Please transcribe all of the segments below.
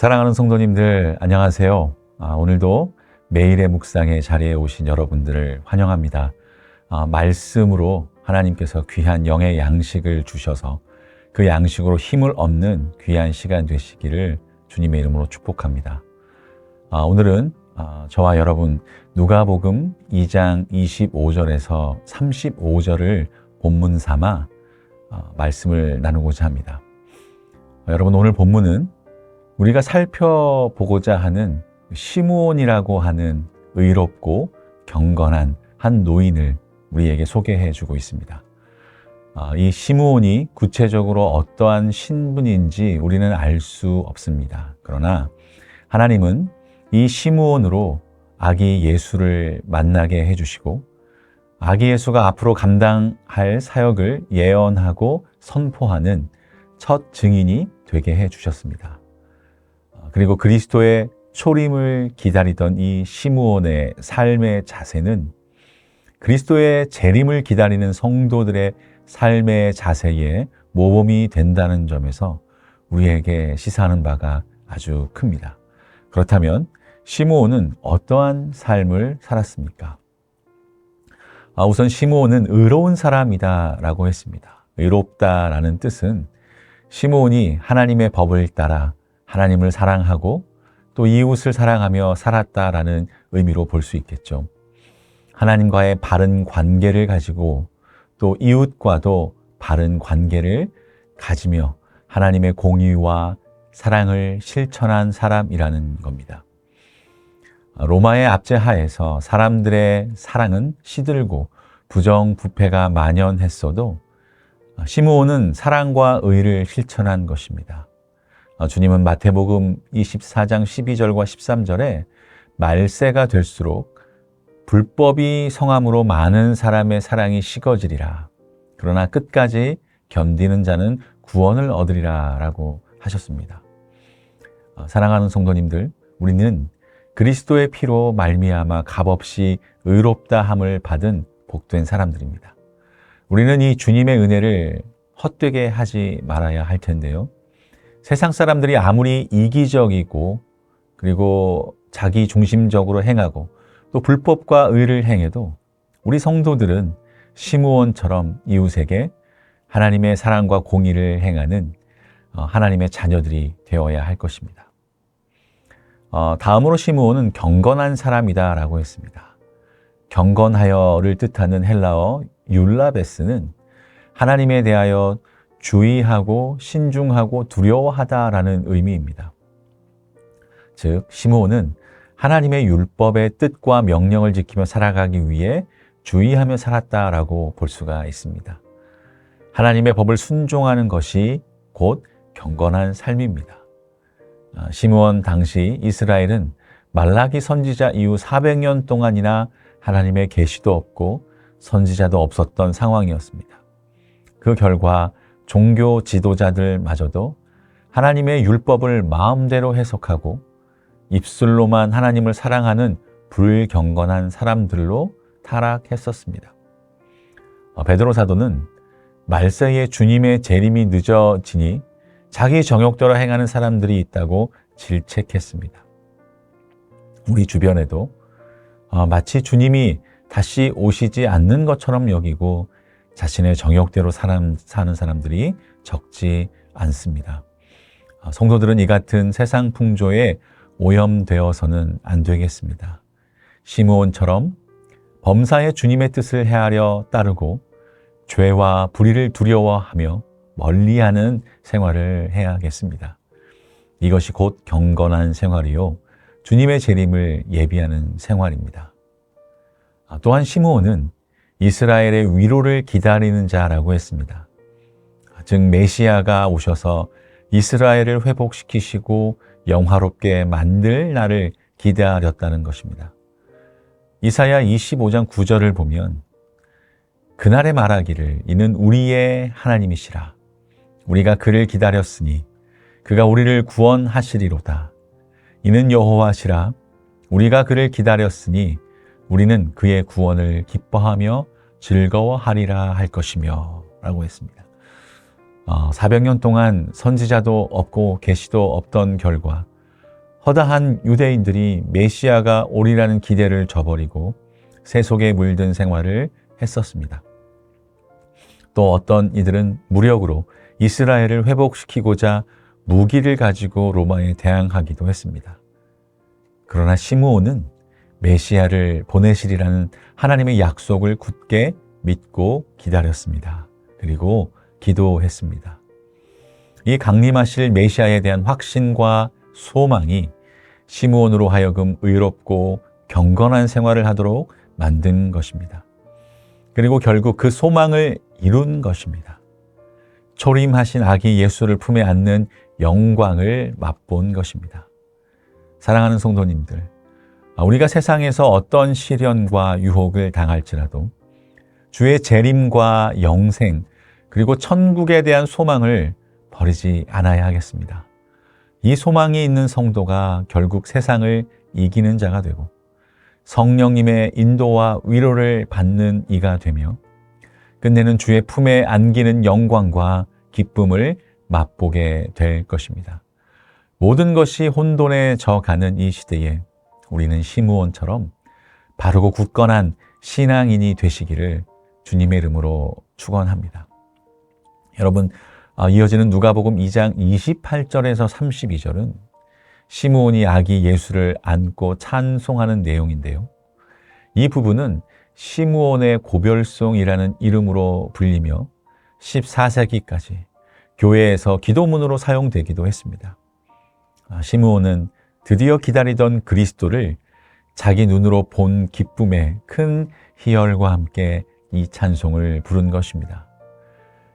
사랑하는 성도님들 안녕하세요. 오늘도 매일의 묵상의 자리에 오신 여러분들을 환영합니다. 말씀으로 하나님께서 귀한 영의 양식을 주셔서 그 양식으로 힘을 얻는 귀한 시간 되시기를 주님의 이름으로 축복합니다. 오늘은 저와 여러분 누가복음 2장 25절에서 35절을 본문 삼아 말씀을 나누고자 합니다. 여러분, 오늘 본문은 우리가 살펴보고자 하는 시므온이라고 하는 의롭고 경건한 한 노인을 우리에게 소개해 주고 있습니다. 이 시므온이 구체적으로 어떠한 신분인지 우리는 알 수 없습니다. 그러나 하나님은 이 시므온으로 아기 예수를 만나게 해주시고 아기 예수가 앞으로 감당할 사역을 예언하고 선포하는 첫 증인이 되게 해주셨습니다. 그리고 그리스도의 초림을 기다리던 이 시므온의 삶의 자세는 그리스도의 재림을 기다리는 성도들의 삶의 자세에 모범이 된다는 점에서 우리에게 시사하는 바가 아주 큽니다. 그렇다면 시므온은 어떠한 삶을 살았습니까? 우선 시므온은 의로운 사람이다 라고 했습니다. 의롭다라는 뜻은 시므온이 하나님의 법을 따라 하나님을 사랑하고 또 이웃을 사랑하며 살았다라는 의미로 볼 수 있겠죠. 하나님과의 바른 관계를 가지고 또 이웃과도 바른 관계를 가지며 하나님의 공의와 사랑을 실천한 사람이라는 겁니다. 로마의 압제하에서 사람들의 사랑은 시들고 부정부패가 만연했어도 시므온은 사랑과 의를 실천한 것입니다. 주님은 마태복음 24장 12절과 13절에 말세가 될수록 불법이 성함으로 많은 사람의 사랑이 식어지리라. 그러나 끝까지 견디는 자는 구원을 얻으리라 라고 하셨습니다. 사랑하는 성도님들, 우리는 그리스도의 피로 말미암아 값없이 의롭다함을 받은 복된 사람들입니다. 우리는 이 주님의 은혜를 헛되게 하지 말아야 할 텐데요. 세상 사람들이 아무리 이기적이고 그리고 자기 중심적으로 행하고 또 불법과 의를 행해도 우리 성도들은 시므온처럼 이웃에게 하나님의 사랑과 공의를 행하는 하나님의 자녀들이 되어야 할 것입니다. 다음으로 시므온은 경건한 사람이다 라고 했습니다. 경건하여를 뜻하는 헬라어 율라베스는 하나님에 대하여 주의하고 신중하고 두려워하다라는 의미입니다. 즉, 시므온은 하나님의 율법의 뜻과 명령을 지키며 살아가기 위해 주의하며 살았다라고 볼 수가 있습니다. 하나님의 법을 순종하는 것이 곧 경건한 삶입니다. 시므온 당시 이스라엘은 말라기 선지자 이후 400년 동안이나 하나님의 계시도 없고 선지자도 없었던 상황이었습니다. 그 결과 종교 지도자들마저도 하나님의 율법을 마음대로 해석하고 입술로만 하나님을 사랑하는 불경건한 사람들로 타락했었습니다. 베드로 사도는 말세에 주님의 재림이 늦어지니 자기 정욕대로 행하는 사람들이 있다고 질책했습니다. 우리 주변에도 마치 주님이 다시 오시지 않는 것처럼 여기고 자신의 정욕대로 사는 사람들이 적지 않습니다. 성도들은 이 같은 세상 풍조에 오염되어서는 안 되겠습니다. 시므온처럼 범사에 주님의 뜻을 헤아려 따르고 죄와 불의를 두려워하며 멀리하는 생활을 해야겠습니다. 이것이 곧 경건한 생활이요 주님의 재림을 예비하는 생활입니다. 또한 시므온은 이스라엘의 위로를 기다리는 자라고 했습니다. 즉 메시아가 오셔서 이스라엘을 회복시키시고 영화롭게 만들 날을 기다렸다는 것입니다. 이사야 25장 9절을 보면 그날에 말하기를 이는 우리의 하나님이시라. 우리가 그를 기다렸으니 그가 우리를 구원하시리로다. 이는 여호와시라. 우리가 그를 기다렸으니 우리는 그의 구원을 기뻐하며 즐거워하리라 할 것이며 라고 했습니다. 400년 동안 선지자도 없고 계시도 없던 결과 허다한 유대인들이 메시아가 오리라는 기대를 저버리고 세속에 물든 생활을 했었습니다. 또 어떤 이들은 무력으로 이스라엘을 회복시키고자 무기를 가지고 로마에 대항하기도 했습니다. 그러나 시므온은 메시아를 보내시리라는 하나님의 약속을 굳게 믿고 기다렸습니다. 그리고 기도했습니다. 이 강림하실 메시아에 대한 확신과 소망이 시므온으로 하여금 의롭고 경건한 생활을 하도록 만든 것입니다. 그리고 결국 그 소망을 이룬 것입니다. 초림하신 아기 예수를 품에 안는 영광을 맛본 것입니다. 사랑하는 성도님들, 우리가 세상에서 어떤 시련과 유혹을 당할지라도 주의 재림과 영생 그리고 천국에 대한 소망을 버리지 않아야 하겠습니다. 이 소망이 있는 성도가 결국 세상을 이기는 자가 되고 성령님의 인도와 위로를 받는 이가 되며 끝내는 주의 품에 안기는 영광과 기쁨을 맛보게 될 것입니다. 모든 것이 혼돈에 져가는 이 시대에 우리는 시므온처럼 바르고 굳건한 신앙인이 되시기를 주님의 이름으로 축원합니다. 여러분, 이어지는 누가복음 2장 28절에서 32절은 시므온이 아기 예수를 안고 찬송하는 내용인데요. 이 부분은 시므온의 고별송이라는 이름으로 불리며 14세기까지 교회에서 기도문으로 사용되기도 했습니다. 시므온은 드디어 기다리던 그리스도를 자기 눈으로 본 기쁨의 큰 희열과 함께 이 찬송을 부른 것입니다.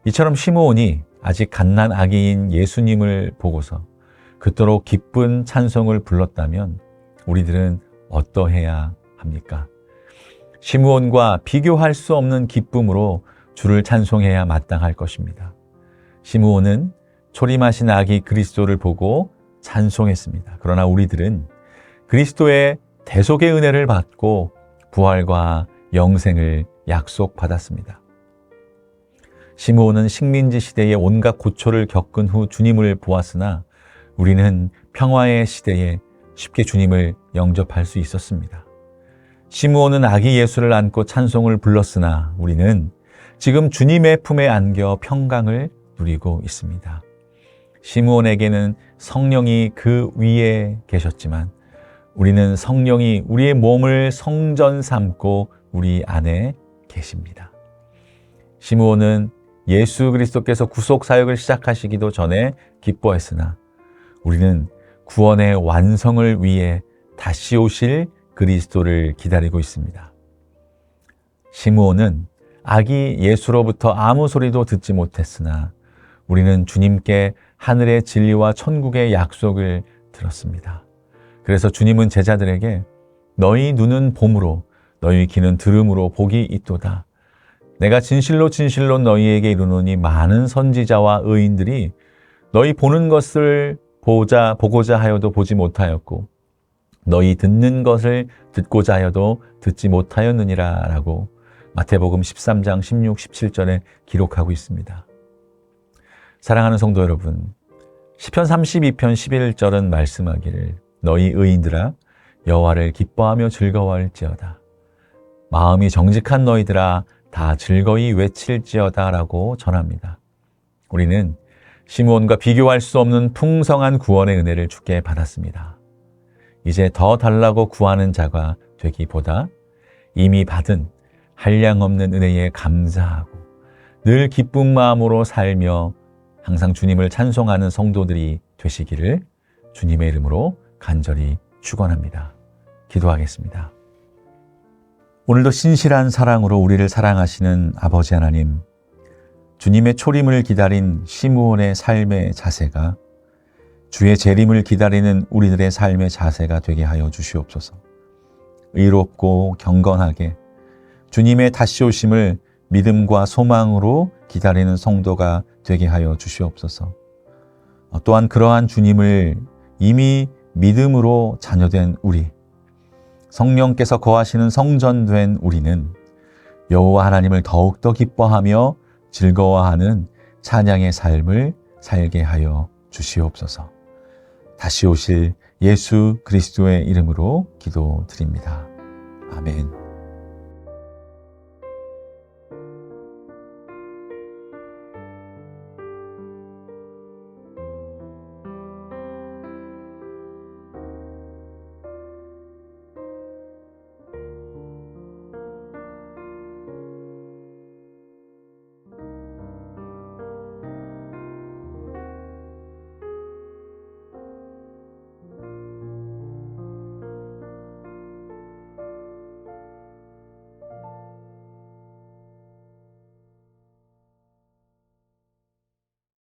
이처럼 시므온이 아직 갓난 아기인 예수님을 보고서 그토록 기쁜 찬송을 불렀다면 우리들은 어떠해야 합니까? 시므온과 비교할 수 없는 기쁨으로 주를 찬송해야 마땅할 것입니다. 시므온은 초림하신 아기 그리스도를 보고 찬송했습니다. 그러나 우리들은 그리스도의 대속의 은혜를 받고 부활과 영생을 약속받았습니다. 시므온은 식민지 시대의 온갖 고초를 겪은 후 주님을 보았으나 우리는 평화의 시대에 쉽게 주님을 영접할 수 있었습니다. 시므온은 아기 예수를 안고 찬송을 불렀으나 우리는 지금 주님의 품에 안겨 평강을 누리고 있습니다. 시므온에게는 성령이 그 위에 계셨지만 우리는 성령이 우리의 몸을 성전 삼고 우리 안에 계십니다. 시므온은 예수 그리스도께서 구속 사역을 시작하시기도 전에 기뻐했으나 우리는 구원의 완성을 위해 다시 오실 그리스도를 기다리고 있습니다. 시므온은 아기 예수로부터 아무 소리도 듣지 못했으나 우리는 주님께 하늘의 진리와 천국의 약속을 들었습니다. 그래서 주님은 제자들에게 너희 눈은 봄으로 너희 귀는 들음으로 복이 있도다. 내가 진실로 진실로 너희에게 이르노니 많은 선지자와 의인들이 너희 보는 것을 보고자 하여도 보지 못하였고 너희 듣는 것을 듣고자 하여도 듣지 못하였느니라 라고 마태복음 13장 16, 17절에 기록하고 있습니다. 사랑하는 성도 여러분, 시편 32편 11절은 말씀하기를 너희 의인들아 여호와를 기뻐하며 즐거워할지어다. 마음이 정직한 너희들아 다 즐거이 외칠지어다 라고 전합니다. 우리는 시므온과 비교할 수 없는 풍성한 구원의 은혜를 주께 받았습니다. 이제 더 달라고 구하는 자가 되기보다 이미 받은 한량없는 은혜에 감사하고 늘 기쁜 마음으로 살며 항상 주님을 찬송하는 성도들이 되시기를 주님의 이름으로 간절히 축원합니다. 기도하겠습니다. 오늘도 신실한 사랑으로 우리를 사랑하시는 아버지 하나님, 주님의 초림을 기다린 시므온의 삶의 자세가 주의 재림을 기다리는 우리들의 삶의 자세가 되게 하여 주시옵소서. 의롭고 경건하게 주님의 다시 오심을 믿음과 소망으로 기다리는 성도가 되게 하여 주시옵소서. 또한 그러한 주님을 이미 믿음으로 자녀된 우리, 성령께서 거하시는 성전된 우리는 여호와 하나님을 더욱더 기뻐하며 즐거워하는 찬양의 삶을 살게 하여 주시옵소서. 다시 오실 예수 그리스도의 이름으로 기도드립니다. 아멘.